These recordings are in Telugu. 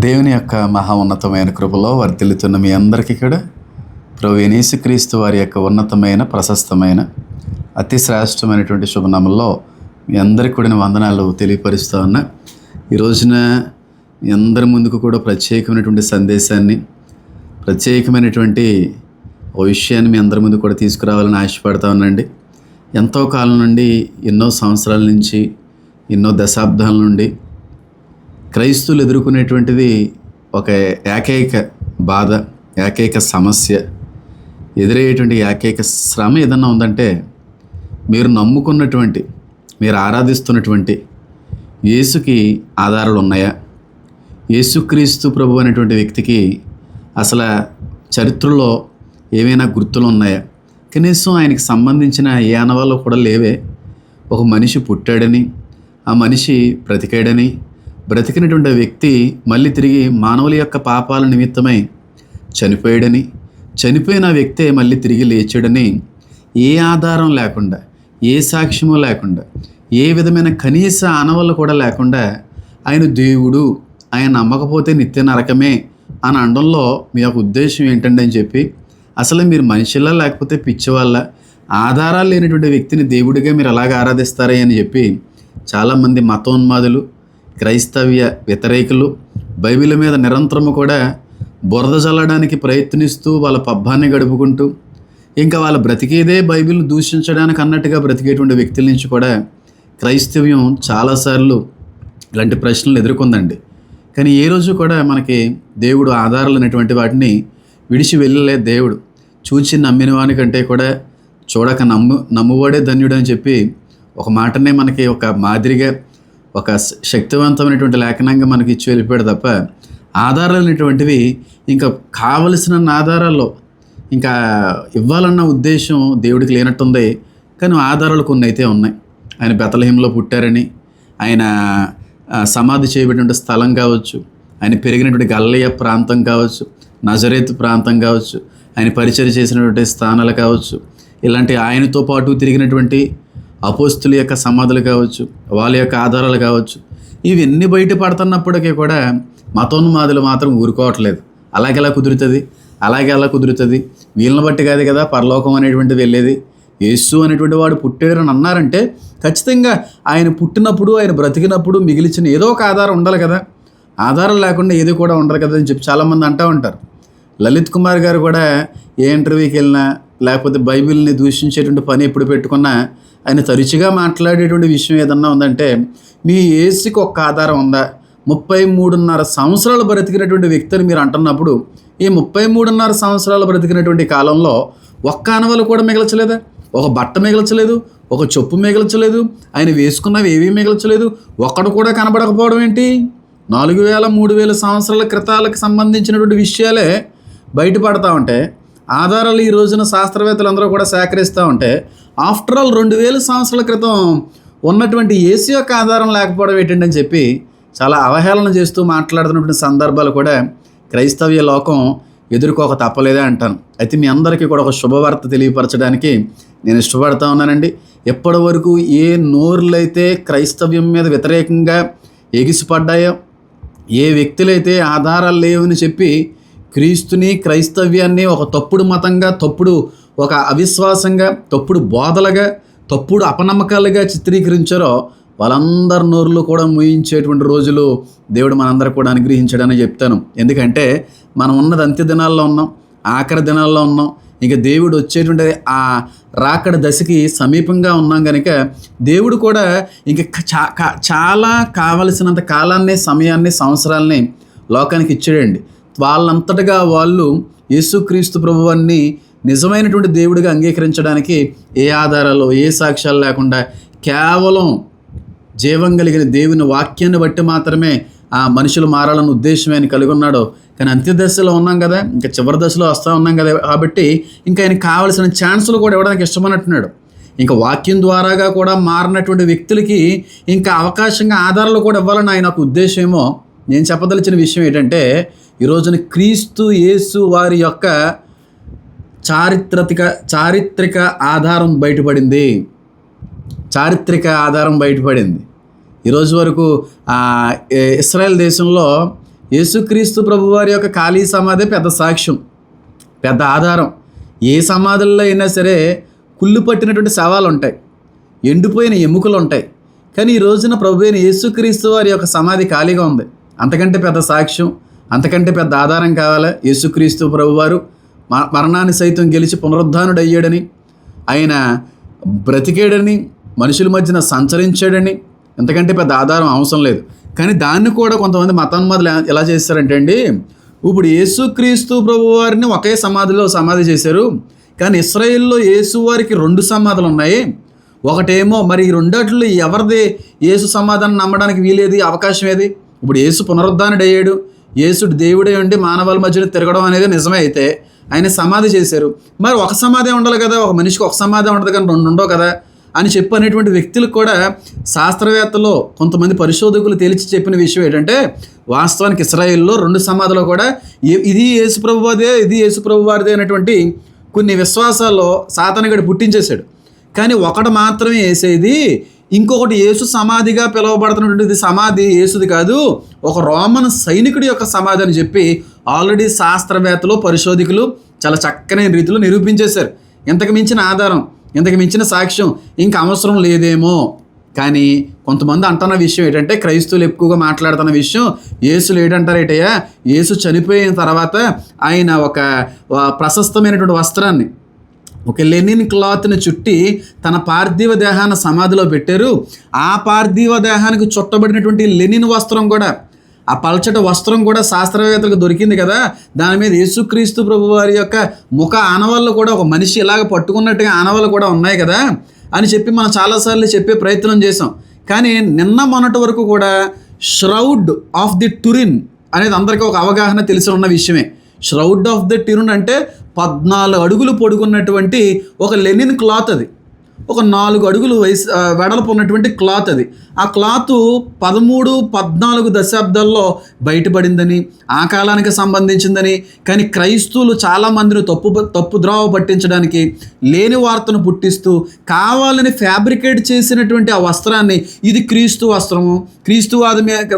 దేవుని యొక్క మహా ఉన్నతమైన కృపలో వర్ధిల్లుతున్న మీ అందరికీ కూడా ప్రభువైన యేసుక్రీస్తు వారి యొక్క ఉన్నతమైన ప్రశస్తమైన అతి శ్రేష్టమైనటువంటి శుభనామంలో మీ అందరికీ కూడా వందనాలు తెలియపరుస్తూ ఉన్నా. ఈ రోజున మీ అందరి ముందుకు కూడా ప్రత్యేకమైనటువంటి సందేశాన్ని, ప్రత్యేకమైనటువంటి ఓ విషయాన్ని మీ అందరి ముందు కూడా తీసుకురావాలని ఆశపడతా ఉన్నాండి. ఎంతో కాలం నుండి, ఎన్నో సంవత్సరాల నుంచి, ఎన్నో దశాబ్దాల నుండి క్రైస్తవులు ఎదుర్కొనేటువంటిది ఒక ఏకైక బాధ, ఏకైక సమస్య, ఎదురయ్యేటువంటి ఏకైక శ్రమ ఏదన్నా ఉందంటే, మీరు నమ్ముకున్నటువంటి, మీరు ఆరాధిస్తున్నటువంటి యేసుకి ఆధారాలు ఉన్నాయా? యేసుక్రీస్తు ప్రభు అనేటువంటి వ్యక్తికి అసలు చరిత్రలో ఏమైనా గుర్తులు ఉన్నాయా? కనీసం ఆయనకి సంబంధించిన ఏ ఆనవాళ్ళు కూడా లేవే. ఒక మనిషి పుట్టాడని, ఆ మనిషి బ్రతికాడని, బ్రతికినటువంటి వ్యక్తి మళ్ళీ తిరిగి మానవుల యొక్క పాపాల నిమిత్తమై చనిపోయాడని, చనిపోయిన వ్యక్తే మళ్ళీ తిరిగి లేచాడని ఏ ఆధారం లేకుండా, ఏ సాక్ష్యము లేకుండా, ఏ విధమైన కనీస ఆనవాళ్ళు కూడా లేకుండా ఆయన దేవుడు, ఆయన నమ్మకపోతే నిత్య నరకమే అని అనడంలో మీ యొక్క ఉద్దేశం ఏంటండి అని చెప్పి, అసలు మీరు మనిషిలా లేకపోతే పిచ్చివాళ్ళ, ఆధారాలు లేనటువంటి వ్యక్తిని దేవుడిగా మీరు అలాగ ఆరాధిస్తారే అని చెప్పి చాలామంది మతోన్మాదులు, క్రైస్తవ్య వ్యతిరేకులు బైబిల్ మీద నిరంతరము కూడా బురద చల్లడానికి ప్రయత్నిస్తూ వాళ్ళ పబ్బాన్ని గడుపుకుంటూ, ఇంకా వాళ్ళ బ్రతికేదే బైబిల్ దూషించడానికి అన్నట్టుగా బ్రతికేటువంటి వ్యక్తుల నుంచి కూడా క్రైస్తవ్యం చాలాసార్లు ఇలాంటి ప్రశ్నలు ఎదుర్కొందండి. కానీ ఏ రోజు కూడా మనకి దేవుడు ఆధారాలు అనేటువంటి వాటిని విడిచి వెళ్ళలే. దేవుడు చూచి నమ్మిన వానికంటే కూడా చూడక నమ్మువాడే ధన్యుడు అని చెప్పి ఒక మాటనే మనకి ఒక మాదిరిగా, ఒక శక్తివంతమైనటువంటి లేఖనంగా మనకి ఇచ్చి వెళ్ళిపోయాడు తప్ప, ఆధారాలు అనేటువంటివి ఇంకా కావలసిన ఆధారాల్లో ఇంకా ఇవ్వాలన్న ఉద్దేశం దేవుడికి లేనట్టుంది. కానీ ఆధారాలు కొన్ని అయితే ఉన్నాయి. ఆయన బెత్లెహేంలో పుట్టారని, ఆయన సమాధి చేయబడినటువంటి స్థలం కావచ్చు, ఆయన పెరిగినటువంటి గలిలయ ప్రాంతం కావచ్చు, నజరేతు ప్రాంతం కావచ్చు, ఆయన పరిచయం చేసినటువంటి స్థానాలు కావచ్చు, ఇలాంటి ఆయనతో పాటు తిరిగినటువంటి అపోస్తుల యొక్క సమాధులు కావచ్చు, వాళ్ళ యొక్క ఆధారాలు కావచ్చు, ఇవన్నీ బయటపడుతున్నప్పటికీ కూడా మతోన్మాదులు మాత్రం ఊరుకోవట్లేదు. అలాగెలా కుదురుతుంది, వీళ్ళని బట్టి కాదు కదా పరలోకం అనేటువంటిది వెళ్ళేది. యేసు అనేటువంటి వాడు పుట్టాడని అన్నారంటే ఖచ్చితంగా ఆయన పుట్టినప్పుడు, ఆయన బ్రతికినప్పుడు మిగిలిచిన ఏదో ఒక ఆధారం ఉండాలి కదా. ఆధారం లేకుండా ఏది కూడా ఉండదు కదా అని చెప్పి చాలామంది అంటూ ఉంటారు. లలిత్ కుమార్ గారు కూడా ఏ ఇంటర్వ్యూకి వెళ్ళినా, లేకపోతే బైబిల్ని దూషించేటువంటి పని ఎప్పుడు పెట్టుకున్నా, ఆయన తరచుగా మాట్లాడేటువంటి విషయం ఏదన్నా ఉందంటే, మీ యేసుకి ఒక్క ఆధారం ఉందా? 33.5 సంవత్సరాలు బ్రతికినటువంటి వ్యక్తిని మీరు అంటున్నప్పుడు, ఈ 33.5 సంవత్సరాలు బ్రతికినటువంటి కాలంలో ఒక్క ఆనవాలు కూడా మిగల్చలేదా? ఒక బట్ట మిగల్చలేదు, ఒక చెప్పు మిగల్చలేదు, ఆయన వేసుకున్నవి ఏవీ మిగల్చలేదు. ఒక్కడు కూడా కనబడకపోవడం ఏంటి? 4000, 3000 సంవత్సరాల క్రితాలకు సంబంధించినటువంటి విషయాలే బయటపడతా ఉంటే, ఆధారాలు ఈ రోజున శాస్త్రవేత్తలు అందరూ కూడా సేకరిస్తూ ఉంటే, ఆఫ్టర్ ఆల్ 2000 సంవత్సరాల క్రితం ఉన్నటువంటి యేసు యొక్క ఆధారం లేకపోవడం ఏంటండి అని చెప్పి చాలా అవహేళన చేస్తూ మాట్లాడుతున్నటువంటి సందర్భాలు కూడా క్రైస్తవ్య లోకం ఎదుర్కోక తప్పలేదే అంటాను. అయితే మీ అందరికీ కూడా ఒక శుభవార్త తెలియపరచడానికి నేను ఇష్టపడతా ఉన్నానండి. ఎప్పటి వరకు ఏ నోరులైతే క్రైస్తవ్యం మీద వ్యతిరేకంగా ఎగిసిపడ్డాయో, ఏ వ్యక్తులైతే ఆధారాలు లేవని చెప్పి క్రీస్తుని, క్రైస్తవ్యాన్ని ఒక తప్పుడు మతంగా, తప్పుడు ఒక అవిశ్వాసంగా, తప్పుడు బోధలుగా, తప్పుడు అపనమ్మకాలుగా చిత్రీకరించారో వాళ్ళందరి నోరులు కూడా మూయించేటువంటి రోజులు దేవుడు మనందరూ కూడా అనుగ్రహించడని చెప్తాను. ఎందుకంటే మనం ఉన్నది అంత్య దినాల్లో ఉన్నాం, ఆఖరి దినాల్లో ఉన్నాం. ఇంకా దేవుడు వచ్చేటువంటి ఆ రాకడ దశకి సమీపంగా ఉన్నాం కనుక దేవుడు కూడా ఇంకా చాలా కావలసినంత కాలాన్ని, సమయాన్ని, సంవత్సరాలని లోకానికి ఇచ్చాడండి. వాళ్ళంతటగా వాళ్ళు యేసుక్రీస్తు ప్రభువాన్ని నిజమైనటువంటి దేవుడిగా అంగీకరించడానికి ఏ ఆధారాలు, ఏ సాక్ష్యాలు లేకుండా కేవలం జీవం కలిగిన దేవుని వాక్యాన్ని బట్టి మాత్రమే ఆ మనుషులు మారాలని ఉద్దేశమే ఆయన కలిగి ఉన్నాడు. కానీ అంత్యదశలో ఉన్నాం కదా, ఇంకా చివరి దశలో వస్తూ ఉన్నాం కదా, కాబట్టి ఇంకా ఆయనకు కావలసిన ఛాన్సులు కూడా ఇవ్వడానికి ఇష్టమన్నట్టున్నాడు. ఇంకా వాక్యం ద్వారాగా కూడా మారినటువంటి వ్యక్తులకి ఇంకా అవకాశంగా ఆధారాలు కూడా ఇవ్వాలని ఆయన ఒక ఉద్దేశమేమో. నేను చెప్పదలిచిన విషయం ఏంటంటే, ఈ రోజున క్రీస్తు యేసు వారి యొక్క చారిత్రక ఆధారం బయటపడింది. ఈరోజు వరకు ఇస్రాయేల్ దేశంలో యేసుక్రీస్తు ప్రభువారి యొక్క ఖాళీ సమాధి పెద్ద సాక్ష్యం, పెద్ద ఆధారం. ఏ సమాధుల్లో అయినా సరే కుళ్ళు పట్టినటువంటి శవాలు ఉంటాయి, ఎండిపోయిన ఎముకలు ఉంటాయి. కానీ ఈ రోజున ప్రభు అయిన యేసుక్రీస్తు వారి యొక్క సమాధి ఖాళీగా ఉంది. అంతకంటే పెద్ద సాక్ష్యం, అంతకంటే పెద్ద ఆధారం కావాలా? యేసుక్రీస్తు ప్రభువారు మరణాన్ని సైతం గెలిచి పునరుద్ధానుడు అయ్యాడని, ఆయన బ్రతికేడని, మనుషుల మధ్యన సంచరించాడని, ఎంతకంటే పెద్ద ఆధారం అవసరం లేదు. కానీ దాన్ని కూడా కొంతమంది మతోన్మాదులు ఎలా చేస్తారంటే అండి, ఇప్పుడు యేసుక్రీస్తు ప్రభువారిని ఒకే సమాధిలో సమాధి చేశారు, కానీ ఇశ్రాయేల్లో యేసు వారికి 2 సమాధులు ఉన్నాయి. ఒకటేమో మరి ఈ రెండట్లో ఎవరిది యేసు సమాధానం నమ్మడానికి వీలేది, అవకాశం ఏది? ఇప్పుడు యేసు పునరుద్ధానుడు అయ్యాడు, యేసుడు దేవుడే ఉండి మానవాళి మధ్యలో తిరగడం అనేది నిజమే అయితే ఆయన సమాధి చేశారు. మరి ఒక సమాధి ఉండాలి కదా, ఒక మనిషికి ఒక సమాధి ఉండదు కానీ 2 ఉండవు కదా అని చెప్పనేటువంటి వ్యక్తులకు కూడా శాస్త్రవేత్తలో కొంతమంది పరిశోధకులు తేల్చి చెప్పిన విషయం ఏంటంటే, వాస్తవానికి ఇశ్రాయేల్లో 2 సమాధులు కూడా ఇది యేసు ప్రభువాదే, ఇది యేసు ప్రభువారిదే అనేటువంటి కొన్ని విశ్వాసాల్లో సాతానుగాడు పుట్టించేశాడు. కానీ ఒకటి మాత్రమే యేసేది, ఇంకొకటి యేసు సమాధిగా పిలువబడుతున్నటువంటిది సమాధి యేసుది కాదు, ఒక రోమన్ సైనికుడి యొక్క సమాధి అని చెప్పి ఆల్రెడీ శాస్త్రవేత్తలు పరిశోధకులు చాలా చక్కని రీతిలో నిరూపించేశారు. ఇంతకు మించిన ఆధారం, ఇంతకు మించిన సాక్ష్యం ఇంకా అవసరం లేదేమో. కానీ కొంతమంది అంటున్న విషయం ఏంటంటే, క్రైస్తవులు ఎక్కువగా మాట్లాడుతున్న విషయం, యేసు లేడంటారేటయ్యా, యేసు చనిపోయిన తర్వాత ఆయన ఒక ప్రశస్తమైనటువంటి వస్త్రాన్ని, ఒక లెనిన్ క్లాత్ని చుట్టి తన పార్థివ దేహాన్ని సమాధిలో పెట్టారు. ఆ పార్థివ దేహానికి చుట్టబడినటువంటి లెనిన్ వస్త్రం కూడా, ఆ పల్చటి వస్త్రం కూడా శాస్త్రవేత్తలకు దొరికింది కదా, దాని మీద యేసుక్రీస్తు ప్రభువారి యొక్క ముఖ ఆనవాళ్ళు కూడా, ఒక మనిషి ఇలాగ పట్టుకున్నట్టుగా ఆనవాళ్ళు కూడా ఉన్నాయి కదా అని చెప్పి మనం చాలాసార్లు చెప్పే ప్రయత్నం చేసాం. కానీ నిన్న మొన్నటి వరకు కూడా ష్రౌడ్ ఆఫ్ ది టురిన్ అనేది అందరికీ ఒక అవగాహన తెలిసి ఉన్న విషయమే. ష్రౌడ్ ఆఫ్ ది టురిన్ అంటే 14 అడుగులు పొడుగున్నటువంటి ఒక లెనిన్ క్లాత్, అది ఒక 4 అడుగులు వెడల్పు ఉన్నటువంటి క్లాత్. అది ఆ క్లాత్ 13-14 దశాబ్దాల్లో బయటపడిందని, ఆ కాలానికి సంబంధించిందని. కానీ క్రైస్తవులు చాలామందిని తప్పు ద్రోవ పట్టించడానికి, లేని వార్తను పుట్టిస్తూ కావాలని ఫ్యాబ్రికేట్ చేసినటువంటి ఆ వస్త్రాన్ని, ఇది క్రీస్తు వస్త్రము, క్రీస్తు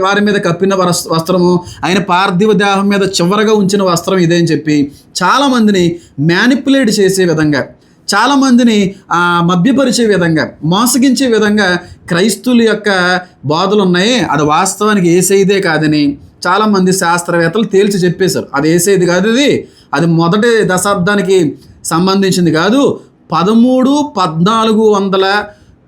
వారి మీద కప్పిన వస్త్రము, ఆయన పార్థివ దేహం మీద చివరగా ఉంచిన వస్త్రం ఇదే అని చెప్పి చాలామందిని మ్యానిపులేట్ చేసే విధంగా, చాలామందిని మభ్యపరిచే విధంగా, మోసగించే విధంగా క్రైస్తవుల యొక్క బాధలు ఉన్నాయి. అది వాస్తవానికి యేసయ్యదే కాదని చాలామంది శాస్త్రవేత్తలు తేల్చి చెప్పేశారు. అది యేసయ్యది కాదు, అది మొదటి దశాబ్దానికి సంబంధించింది కాదు, 1300-1400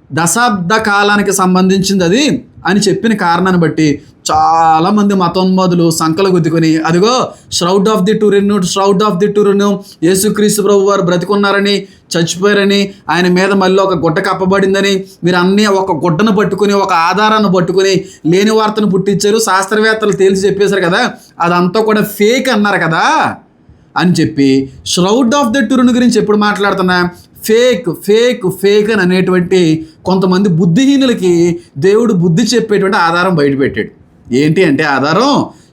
దశాబ్ద కాలానికి సంబంధించింది అది అని చెప్పిన కారణాన్ని బట్టి చాలామంది మతోన్మాదులు సంకలు గుద్దుకొని, అదిగో shroud of the Turin, shroud of the Turin, యేసుక్రీస్తు ప్రభు వారు బ్రతికున్నారని, చచ్చిపోయారని, ఆయన మీద మళ్ళీ ఒక గుడ్డ కప్పబడిందని, మీరు అన్నీ ఒక గుడ్డను పట్టుకుని, ఒక ఆధారాన్ని పట్టుకుని లేని వార్తను పుట్టించారు, శాస్త్రవేత్తలు తేల్చి చెప్పేశారు కదా, అదంతా కూడా ఫేక్ అన్నారు కదా అని చెప్పి ష్రౌడ్ ఆఫ్ ది టురిన్ గురించి ఎప్పుడు మాట్లాడుతున్నా ఫేక్ ఫేక్ ఫేక్ అని అనేటువంటి కొంతమంది బుద్ధిహీనులకి దేవుడు బుద్ధి చెప్పేటువంటి ఆధారం బయటపెట్టాడు. ఏంటి అంటే ఆధారం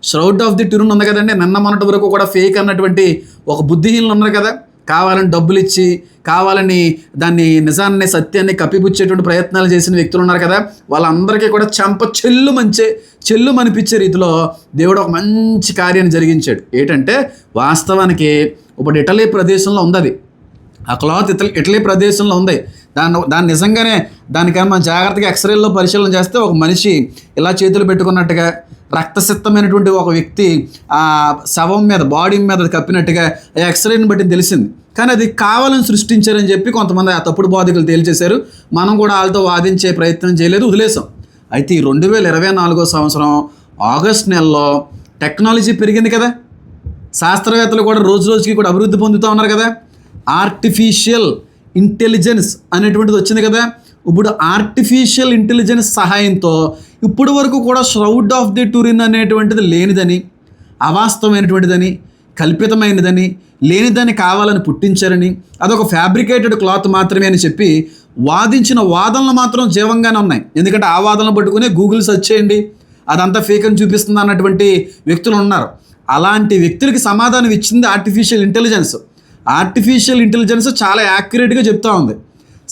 ష్రౌడ్ ఆఫ్ ది టురిన్ ఉంది కదండి. నిన్న మొన్నటి వరకు కూడా ఫేక్ అన్నటువంటి ఒక బుద్ధిహీనులు ఉన్నారు కదా, కావాలని డబ్బులు ఇచ్చి, కావాలని దాన్ని నిజాన్ని సత్యాన్ని కప్పిపుచ్చేటువంటి ప్రయత్నాలు చేసిన వ్యక్తులు ఉన్నారు కదా, వాళ్ళందరికీ కూడా చెల్లు అనిపించే రీతిలో దేవుడు ఒక మంచి కార్యాన్ని జరిగించాడు. ఏంటంటే వాస్తవానికి ఇప్పుడు ఇటలీ ప్రదేశంలో ఉంది అది, ఆ క్లాత్ ఇటలీ ప్రదేశంలో ఉంది. దాన్ని నిజంగానే దానికన్నా మనం జాగ్రత్తగా ఎక్స్రేల్లో పరిశీలన చేస్తే ఒక మనిషి ఇలా చేతులు పెట్టుకున్నట్టుగా, రక్తసిక్తమైనటువంటి ఒక వ్యక్తి ఆ శవం మీద, బాడీ మీద కప్పినట్టుగా ఎక్స్రేని బట్టి తెలిసింది. కానీ అది కావాలని సృష్టించారని చెప్పి కొంతమంది ఆ తప్పుడు బాధికులు తేల్చేశారు. మనం కూడా వాళ్ళతో వాదించే ప్రయత్నం చేయలేదు, వదిలేసాం. అయితే ఈ 2024 సంవత్సరం ఆగస్ట్ నెలలో టెక్నాలజీ పెరిగింది కదా, శాస్త్రవేత్తలు కూడా రోజు రోజుకి కూడా అభివృద్ధి పొందుతూ ఉన్నారు కదా, ఆర్టిఫిషియల్ ఇంటెలిజెన్స్ అనేటువంటిది వచ్చింది కదా. ఇప్పుడు ఆర్టిఫిషియల్ ఇంటెలిజెన్స్ సహాయంతో ఇప్పుడు వరకు కూడా ష్రౌడ్ ఆఫ్ ది టురిన్ అనేటువంటిది లేనిదని, అవాస్తవమైనటువంటిదని, కల్పితమైనదని, లేనిదాన్ని కావాలని పుట్టించారని, అదొక ఫ్యాబ్రికేటెడ్ క్లాత్ మాత్రమే అని చెప్పి వాదించిన వాదనలు మాత్రం జీవంగానే ఉన్నాయి. ఎందుకంటే ఆ వాదనలు పట్టుకుని గూగుల్ సెర్చ్ చేయండి, అదంతా ఫేక్ అని చూపిస్తుంది అన్నటువంటి వ్యక్తులు ఉన్నారు. అలాంటి వ్యక్తులకి సమాధానం ఇచ్చింది ఆర్టిఫిషియల్ ఇంటెలిజెన్స్. ఆర్టిఫిషియల్ ఇంటెలిజెన్స్ చాలా యాక్యురేట్గా చెప్తా ఉంది.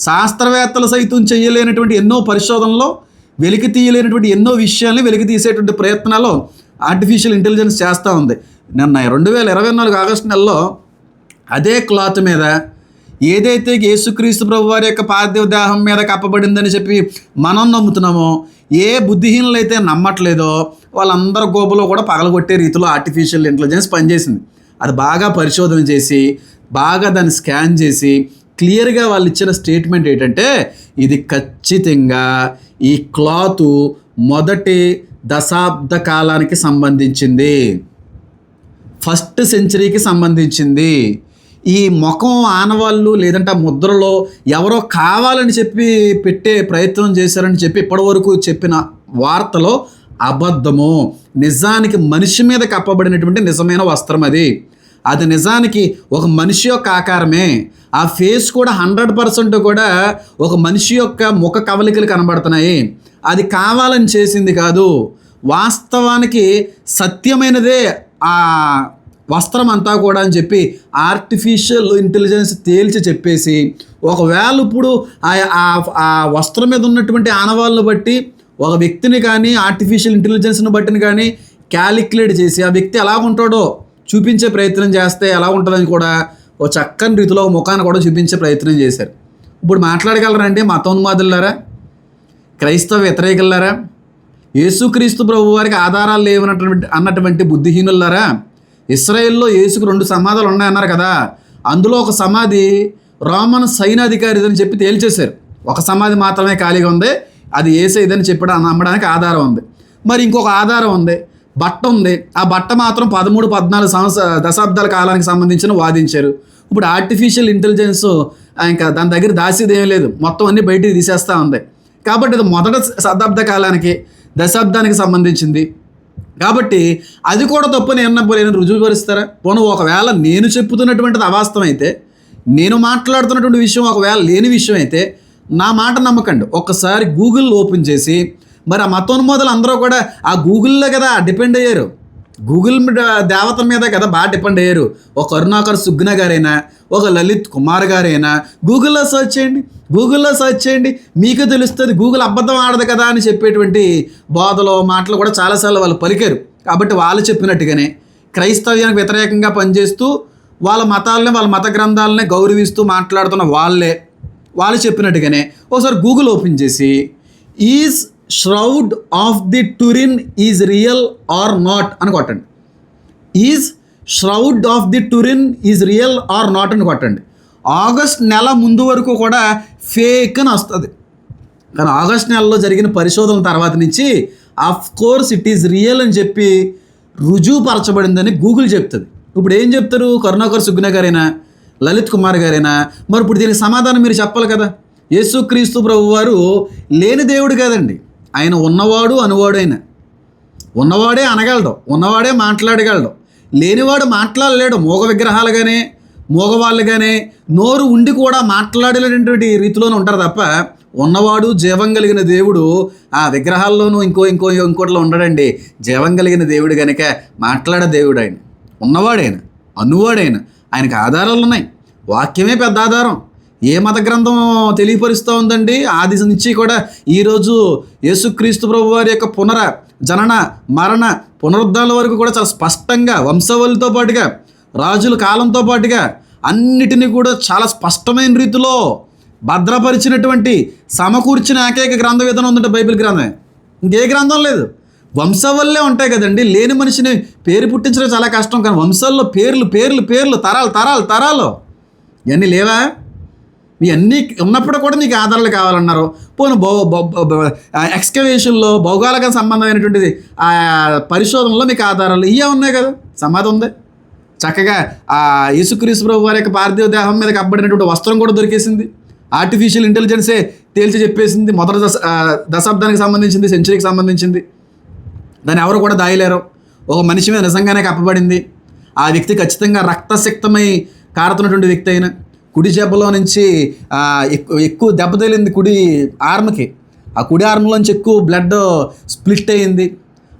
శాస్త్రవేత్తలు సైతం చేయలేనటువంటి ఎన్నో పరిశోధనలో, వెలికి తీయలేనటువంటి ఎన్నో విషయాల్ని వెలికి తీసేటువంటి ప్రయత్నాల్లో ఆర్టిఫిషియల్ ఇంటెలిజెన్స్ చేస్తూ ఉంది. నిన్న 2024 ఆగస్టు నెలలో అదే క్లాత్ మీద ఏదైతే యేసుక్రీస్తు ప్రభు వారి యొక్క పార్థివ దేహం మీద కప్పబడిందని చెప్పి మనం నమ్ముతున్నామో, ఏ బుద్ధిహీనులైతే నమ్మట్లేదో వాళ్ళందరి గోబలో కూడా పగలగొట్టే రీతిలో ఆర్టిఫిషియల్ ఇంటెలిజెన్స్ పనిచేసింది. అది బాగా పరిశోధన చేసి, బాగా దాన్ని స్కాన్ చేసి, క్లియర్గా వాళ్ళు ఇచ్చిన స్టేట్మెంట్ ఏంటంటే, ఇది ఖచ్చితంగా ఈ క్లాతు మొదటి దశాబ్ద కాలానికి సంబంధించింది, 1st సెంచరీకి సంబంధించింది. ఈ ముఖం ఆనవాళ్ళు లేదంటే ఆ ముద్రలో ఎవరో కావాలని చెప్పి పెట్టే ప్రయత్నం చేశారని చెప్పి ఇప్పటివరకు చెప్పిన వార్తలో అబద్ధము. నిజానికి మనిషి మీద కప్పబడినటువంటి నిజమైన వస్త్రం అది నిజానికి ఒక మనిషి యొక్క ఆకారమే. ఆ ఫేస్ కూడా 100% కూడా ఒక మనిషి యొక్క ముఖ కవలికలు కనబడుతున్నాయి. అది కావాలని చేసింది కాదు. వాస్తవానికి సత్యమైనదే ఆ వస్త్రం అంతా కూడా అని చెప్పి ఆర్టిఫిషియల్ ఇంటెలిజెన్స్ తేల్చి చెప్పేసి, ఒకవేళ ఇప్పుడు ఆ వస్త్రం మీద ఉన్నటువంటి ఆనవాళ్ళను బట్టి ఒక వ్యక్తిని కానీ ఆర్టిఫిషియల్ ఇంటెలిజెన్స్ని బట్టిని కానీ క్యాలిక్యులేట్ చేసి ఆ వ్యక్తి ఎలా ఉంటాడో చూపించే ప్రయత్నం చేస్తే ఎలా ఉంటుందని కూడా ఒక చక్కని రీతిలో ముఖాన్ని కూడా చూపించే ప్రయత్నం చేశారు. ఇప్పుడు మాట్లాడగలరండి మతోన్మాదులారా, క్రైస్తవ వ్యతిరేకులారా, యేసుక్రీస్తు ప్రభు వారికి ఆధారాలు అన్నటువంటి బుద్ధిహీనులారా, ఇస్రాయేల్లో యేసుకు 2 సమాధులు ఉన్నాయన్నారు కదా, అందులో ఒక సమాధి రోమన్ సైన్యాధికారిదని చెప్పి తేల్చేశారు. ఒక సమాధి మాత్రమే ఖాళీగా ఉంది, అది యేసయ్యదని చెప్పడం నమ్మడానికి ఆధారం ఉంది. మరి ఇంకొక ఆధారం ఉంది, బట్ట ఉంది. ఆ బట్ట మాత్రం 13-14 దశాబ్దాల కాలానికి సంబంధించిన వాదించారు. ఇప్పుడు ఆర్టిఫిషియల్ ఇంటెలిజెన్స్ ఇంకా దాని దగ్గర దాసేదేమీ లేదు, మొత్తం అన్నీ బయటికి తీసేస్తూ ఉంది. కాబట్టి ఇది మొదటి శతాబ్ద కాలానికి దశాబ్దానికి సంబంధించింది. కాబట్టి అది కూడా తప్పని ఏమన్నా రుజువుపరుస్తారా? పోను ఒకవేళ నేను చెప్పుతున్నటువంటిది అవాస్తవం అయితే, నేను మాట్లాడుతున్నటువంటి విషయం ఒకవేళ లేని విషయం అయితే నా మాట నమ్మకండి. ఒక్కసారి గూగుల్ ఓపెన్ చేసి, మరి ఆ మతోన్మాదులు అందరూ కూడా ఆ గూగుల్లో కదా డిపెండ్ అయ్యారు, గూగుల్ దేవత మీద కదా బాగా డిపెండ్ అయ్యారు. ఒక కరుణాకర్ సుగ్న గారైనా, ఒక లలిత్ కుమార్ గారైనా గూగుల్లో సెర్చ్ చేయండి, మీకు తెలుస్తుంది. గూగుల్ అబద్ధం ఆడదు కదా అని చెప్పేటువంటి బోధలో మాటలు కూడా చాలాసార్లు వాళ్ళు పలికారు. కాబట్టి వాళ్ళు చెప్పినట్టుగానే క్రైస్తవ్యానికి వ్యతిరేకంగా పనిచేస్తూ వాళ్ళ మతాలని, వాళ్ళ మత గ్రంథాలని గౌరవిస్తూ మాట్లాడుతున్న వాళ్ళు చెప్పినట్టుగానే ఒకసారి గూగుల్ ఓపెన్ చేసి, is shroud of the Turin is real or not అని కొట్టండి. Is shroud of the Turin is real or not అని కొట్టండి. ఆగస్ట్ నెల ముందు వరకు కూడా ఫేక్ అని వస్తుంది. కానీ ఆగస్ట్ నెలలో జరిగిన పరిశోధన తర్వాత నుంచి of course it is real అని చెప్పి రుజువుపరచబడిందని గూగుల్ చెప్తుంది. ఇప్పుడు ఏం చెప్తారు? కరుణాకర్ సుగ్న గారైనా, లలిత్ కుమార్ గారైనా, మరి ఇప్పుడు దీనికి సమాధానం మీరు చెప్పాలి కదా. యేసుక్రీస్తు ప్రభు వారు లేని దేవుడు కాదండి, ఆయన ఉన్నవాడు అనువాడు. ఆయన ఉన్నవాడే అనగలడు, ఉన్నవాడే మాట్లాడగలడు. లేనివాడు మాట్లాడలేడు. మూగ విగ్రహాలుగానే, మూగవాళ్ళుగానే నోరు ఉండి కూడా మాట్లాడలేనటువంటి రీతిలోనే ఉంటారు తప్ప, ఉన్నవాడు జీవం కలిగిన దేవుడు ఆ విగ్రహాల్లోనూ ఇంకోటిలో ఉండడండి. జీవం కలిగిన దేవుడు కనుక మాట్లాడే దేవుడు ఆయన, ఉన్నవాడైన, అనువాడైన. ఆయనకు ఆధారాలు ఉన్నాయి. వాక్యమే పెద్ద ఆధారం. ఏ మత గ్రంథం తెలియపరుస్తూ ఉందండి? ఆది నుంచి కూడా ఈరోజు యేసుక్రీస్తు ప్రభు వారి యొక్క జనన మరణ పునరుద్ధాల వరకు కూడా చాలా స్పష్టంగా వంశవళితో పాటుగా, రాజుల కాలంతో పాటుగా అన్నిటినీ కూడా చాలా స్పష్టమైన రీతిలో భద్రపరిచినటువంటి సమకూర్చిన ఏకైక గ్రంథం ఏదైనా ఉందంటే బైబిల్ గ్రంథమే. ఇంకే గ్రంథం లేదు. వంశవల్లే ఉంటాయి కదండి. లేని మనిషిని పేరు పుట్టించడం చాలా కష్టం. కానీ వంశాల్లో పేర్లు తరాలు ఇవన్నీ లేవా? ఇవన్నీ ఉన్నప్పుడు కూడా మీకు ఆధారాలు కావాలన్నారు. పోను ఎక్స్కవేషన్లో భౌగోళిక సంబంధమైనటువంటిది ఆ పరిశోధనలో మీకు ఆధారాలు ఇవే ఉన్నాయి కదా. సమాధి ఉంది, చక్కగా ఆ యేసుక్రీస్తు ప్రభు వారి యొక్క పార్థివ దేహం మీద కప్పబడినటువంటి వస్త్రం కూడా దొరికేసింది. ఆర్టిఫిషియల్ ఇంటెలిజెన్సే తేల్చి చెప్పేసింది. మొదటి దశాబ్దానికి సంబంధించింది, సెంచరీకి సంబంధించింది. దాన్ని ఎవరు కూడా దాయలేరు. ఒక మనిషి మీద నిజంగానే కప్పబడింది. ఆ వ్యక్తి ఖచ్చితంగా రక్తసిక్తమై కారుతున్నటువంటి వ్యక్తి అయిన, కుడి జబ్బలో నుంచి ఎక్కువ దెబ్బ తగిలింది కుడి ఆర్మ్కి. ఆ కుడి ఆర్మ్లోంచి ఎక్కువ బ్లడ్ స్ప్లిట్ అయ్యింది.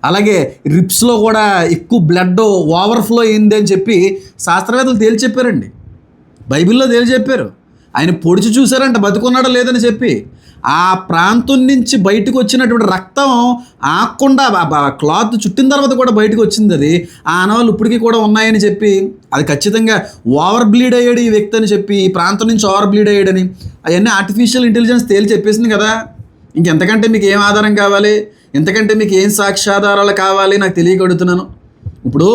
అలాగే రిప్స్లో కూడా ఎక్కువ బ్లడ్ ఓవర్ఫ్లో అయింది అని చెప్పి శాస్త్రవేత్తలు తేల్చి చెప్పారండి. బైబిల్లో తేల్చి చెప్పారు. ఆయన పొడిచి చూశారంట బతుకున్నాడో లేదని చెప్పి. ఆ ప్రాంతం నుంచి బయటకు వచ్చినటువంటి రక్తం ఆకుండా క్లాత్ చుట్టిన తర్వాత కూడా బయటకు వచ్చింది. అది ఆ ఆనవాళ్ళు ఇప్పటికీ కూడా ఉన్నాయని చెప్పి, అది ఖచ్చితంగా ఓవర్ బ్లీడ్ అయ్యాడు ఈ వ్యక్తి అని చెప్పి, ఈ ప్రాంతం నుంచి ఓవర్ బ్లీడ్ అయ్యాడని అవన్నీ ఆర్టిఫిషియల్ ఇంటెలిజెన్స్ తేలి చెప్పేసింది కదా. ఇంకెంతకంటే మీకు ఏం ఆధారం కావాలి, ఎంతకంటే మీకు ఏం సాక్ష్యాధారాలు కావాలి నాకు తెలియగడుగుతున్నాను. ఇప్పుడు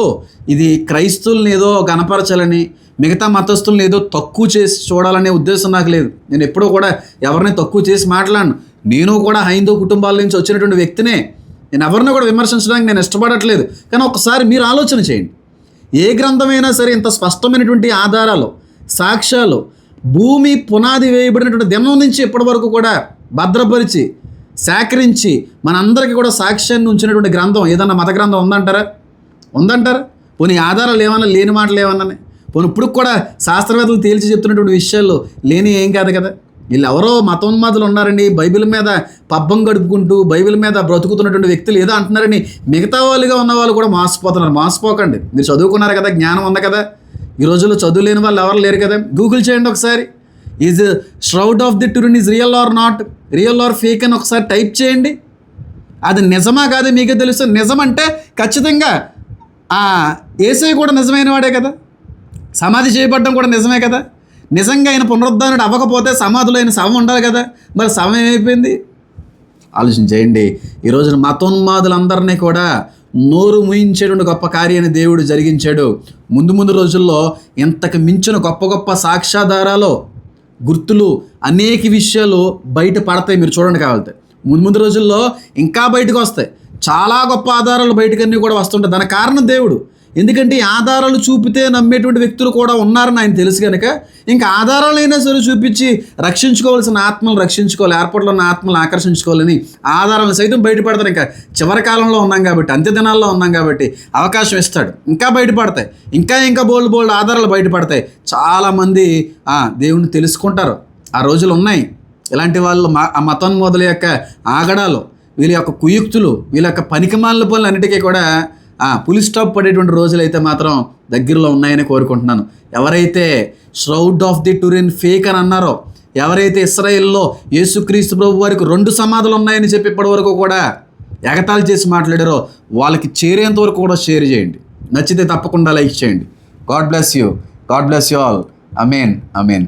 ఇది క్రైస్తవుల్ని ఏదో గణపరచాలని, మిగతా మతస్థుల్ని ఏదో తక్కువ చేసి చూడాలనే ఉద్దేశం నాకు లేదు. నేను ఎప్పుడూ కూడా ఎవరిని తక్కువ చేసి మాట్లాడను. నేను కూడా హైందవ కుటుంబాల నుంచి వచ్చినటువంటి వ్యక్తినే. నేను ఎవరిని కూడా విమర్శించడానికి నేను ఇష్టపడట్లేదు. కానీ ఒకసారి మీరు ఆలోచన చేయండి. ఏ గ్రంథమైనా సరే ఇంత స్పష్టమైనటువంటి ఆధారాలు, సాక్ష్యాలు, భూమి పునాది వేయబడినటువంటి దినం నుంచి ఇప్పటి వరకు కూడా భద్రపరిచి సేకరించి మనందరికీ కూడా సాక్ష్యాన్ని ఉంచినటువంటి గ్రంథం ఏదన్నా మత గ్రంథం ఉందంటారా? పోనీ ఆధారాలు ఏమన్నా, లేని మాటలు ఏమన్నా, పోనీ ఇప్పుడు కూడా శాస్త్రవేత్తలు తేల్చి చెప్తున్నటువంటి విషయాల్లో లేని ఏం కాదు కదా. వీళ్ళు ఎవరో మతోన్మాదులు ఉన్నారండి, బైబిల్ మీద పబ్బం గడుపుకుంటూ బైబిల్ మీద బ్రతుకుతున్నటువంటి వ్యక్తులు ఏదో అంటున్నారని మిగతా వాళ్ళుగా ఉన్న వాళ్ళు కూడా మోసపోతున్నారు. మోసపోకండి. మీరు చదువుకున్నారు కదా, జ్ఞానం ఉంది కదా. ఈ రోజుల్లో చదువు లేని వాళ్ళు ఎవరు లేరు కదా. గూగుల్ చేయండి ఒకసారి. Is shroud of the Turin is real or not, real are fake అని ఒకసారి టైప్ చేయండి. అది నిజమా కాదే మీకే తెలుస్తుంది. నిజం అంటే ఖచ్చితంగా యేసయ్య కూడా నిజమైన వాడే కదా. సమాధి చేయబడ్డం కూడా నిజమే కదా. నిజంగా ఆయన పునరుద్ధరణుడు అవ్వకపోతే సమాధిలో ఆయన శవం ఉండాలి కదా. మరి శవం ఏమైపోయింది? ఆలోచన చేయండి. ఈ రోజున మతోన్మాదులందరినీ కూడా నోరు ముయించేటువంటి గొప్ప కార్యాన్ని దేవుడు జరిగించాడు. ముందు రోజుల్లో ఇంతకు మించిన గొప్ప గొప్ప సాక్ష్యాధారాలు, గుర్తులు, అనేక విషయాలు బయట పడతాయి. మీరు చూడండి కావాలంటే ముందు రోజుల్లో ఇంకా బయటకు వస్తాయి. చాలా గొప్ప ఆధారాలు బయటకన్నీ కూడా వస్తుంటాయి. దానికి కారణం దేవుడు. ఎందుకంటే ఈ ఆధారాలు చూపితే నమ్మేటువంటి వ్యక్తులు కూడా ఉన్నారని ఆయన తెలుసు కనుక ఇంకా ఆధారాలైనా సరే చూపించి రక్షించుకోవాల్సిన ఆత్మలు రక్షించుకోవాలి, ఏర్పాట్లో ఉన్న ఆత్మలు ఆకర్షించుకోవాలని ఆధారాలను సైతం బయటపడతారు. ఇంకా చివరి కాలంలో ఉన్నాం కాబట్టి, అంత్య దినాల్లో ఉన్నాం కాబట్టి అవకాశం ఇస్తాడు. ఇంకా బయటపడతాయి. ఇంకా బోల్డ్ ఆధారాలు బయటపడతాయి. చాలామంది దేవుణ్ణి తెలుసుకుంటారు. ఆ రోజులు ఉన్నాయి. ఇలాంటి వాళ్ళు ఆ మతోన్మాదుల యొక్క ఆగడాలు, వీళ్ళ యొక్క కుయుక్తులు, వీళ్ళ యొక్క పనికిమాలిన పనులు అన్నిటికీ కూడా పులి స్టాప్ పడేటువంటి రోజులు అయితే మాత్రం దగ్గరలో ఉన్నాయని కోరుకుంటున్నాను. ఎవరైతే shroud of the Turin fake అని అన్నారో, ఎవరైతే ఇశ్రాయేల్లో యేసుక్రీస్తు ప్రభు వారికి 2 సమాధులు ఉన్నాయని చెప్పి ఇప్పటి వరకు కూడా ఎగతాళి చేసి మాట్లాడారో వాళ్ళకి చేరేంత వరకు కూడా షేర్ చేయండి. నచ్చితే తప్పకుండా లైక్ చేయండి. God bless you all. Amen.